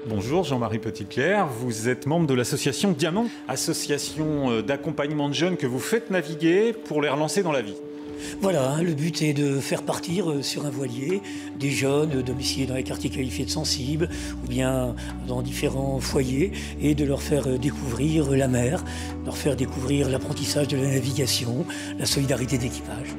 Bonjour Jean-Marie Petitclerc, vous êtes membre de l'association Diamant, association d'accompagnement de jeunes que vous faites naviguer pour les relancer dans la vie. Voilà, le but est de faire partir sur un voilier des jeunes domiciliés dans les quartiers qualifiés de sensibles ou bien dans différents foyers et de leur faire découvrir la mer, leur faire découvrir l'apprentissage de la navigation, la solidarité d'équipage.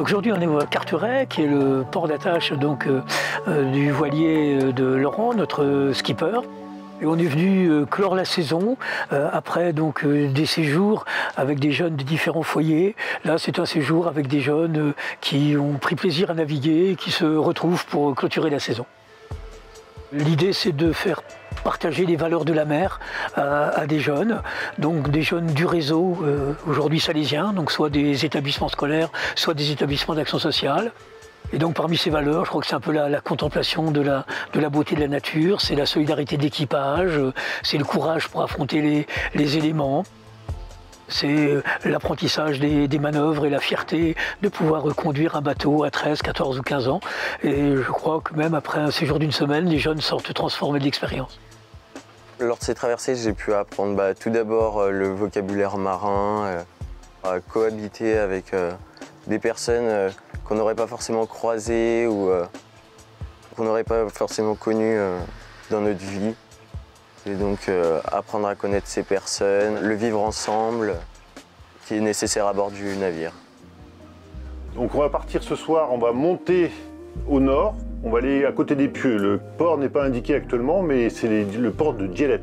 Aujourd'hui, on est à Carteret, qui est le port d'attache du voilier de Laurent, notre skipper. Et on est venu clore la saison après des séjours avec des jeunes de différents foyers. Là, c'est un séjour avec des jeunes qui ont pris plaisir à naviguer et qui se retrouvent pour clôturer la saison. L'idée, c'est de faire partager les valeurs de la mer à des jeunes, donc des jeunes du réseau aujourd'hui salésien, donc soit des établissements scolaires, soit des établissements d'action sociale. Et donc parmi ces valeurs, je crois que c'est un peu la contemplation de la beauté de la nature, c'est la solidarité d'équipage, c'est le courage pour affronter les éléments. C'est l'apprentissage des manœuvres et la fierté de pouvoir conduire un bateau à 13, 14 ou 15 ans. Et je crois que même après un séjour d'une semaine, les jeunes sortent transformés de l'expérience. Lors de ces traversées, j'ai pu apprendre tout d'abord le vocabulaire marin, à cohabiter avec des personnes qu'on n'aurait pas forcément croisées ou qu'on n'aurait pas forcément connues dans notre vie. Et donc apprendre à connaître ces personnes, le vivre ensemble, qui est nécessaire à bord du navire. Donc on va partir ce soir, on va monter au nord, on va aller à côté des Pieux. Le port n'est pas indiqué actuellement, mais c'est le port de Dielette.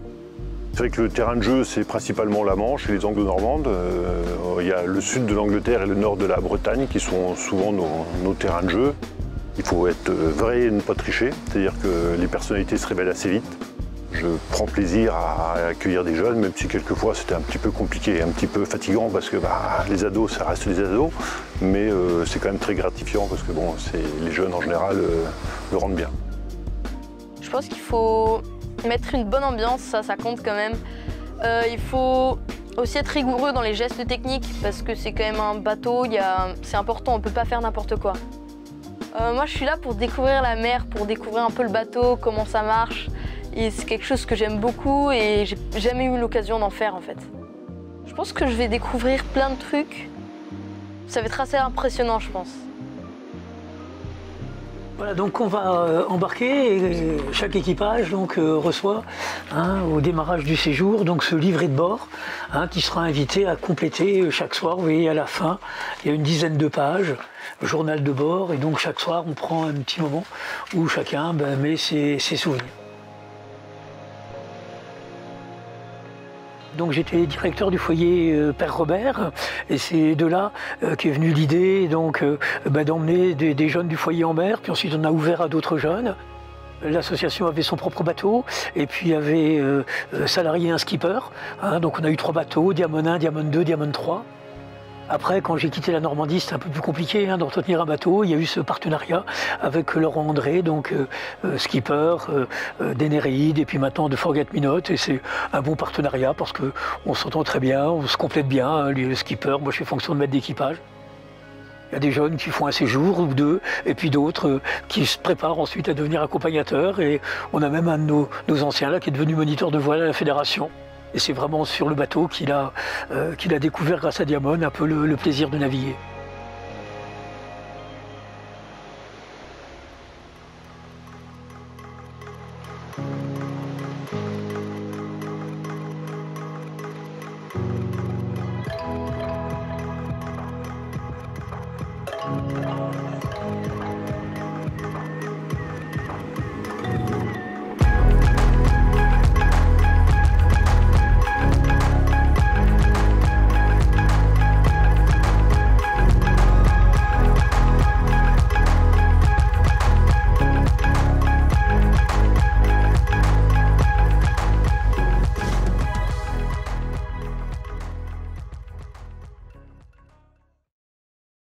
C'est vrai que le terrain de jeu, c'est principalement la Manche et les Anglo-Normandes. Il y a le sud de l'Angleterre et le nord de la Bretagne qui sont souvent nos terrains de jeu. Il faut être vrai et ne pas tricher, c'est-à-dire que les personnalités se révèlent assez vite. Je prends plaisir à accueillir des jeunes, même si quelquefois c'était un petit peu compliqué, un petit peu fatigant parce que les ados, ça reste des ados, mais c'est quand même très gratifiant parce que les jeunes en général le rendent bien. Je pense qu'il faut mettre une bonne ambiance, ça compte quand même. Il faut aussi être rigoureux dans les gestes techniques parce que c'est quand même un bateau, c'est important, on ne peut pas faire n'importe quoi. Moi je suis là pour découvrir la mer, pour découvrir un peu le bateau, comment ça marche. Et c'est quelque chose que j'aime beaucoup et j'ai jamais eu l'occasion d'en faire en fait. Je pense que je vais découvrir plein de trucs. Ça va être assez impressionnant, je pense. Voilà, donc on va embarquer et chaque équipage reçoit au démarrage du séjour ce livret de bord qui sera invité à compléter chaque soir. Vous voyez à la fin, il y a une dizaine de pages, journal de bord, et donc chaque soir on prend un petit moment où chacun met ses souvenirs. Donc j'étais directeur du foyer Père Robert et c'est de là qu'est venue l'idée d'emmener des jeunes du foyer en mer, puis ensuite on a ouvert à d'autres jeunes. L'association avait son propre bateau et puis avait salarié un skipper. Donc on a eu 3 bateaux, Diamond 1, Diamond 2, Diamond 3. Après, quand j'ai quitté la Normandie, c'était un peu plus compliqué d'entretenir un bateau. Il y a eu ce partenariat avec Laurent André, skipper d'Enéréide et puis maintenant de Forget Me Not. Et c'est un bon partenariat parce qu'on s'entend très bien, on se complète bien. Lui, le skipper, moi je fais fonction de maître d'équipage. Il y a des jeunes qui font un séjour ou 2, et puis d'autres qui se préparent ensuite à devenir accompagnateurs. Et on a même un de nos anciens là qui est devenu moniteur de voile à la fédération. Et c'est vraiment sur le bateau qu'il a découvert grâce à Diamond un peu le plaisir de naviguer.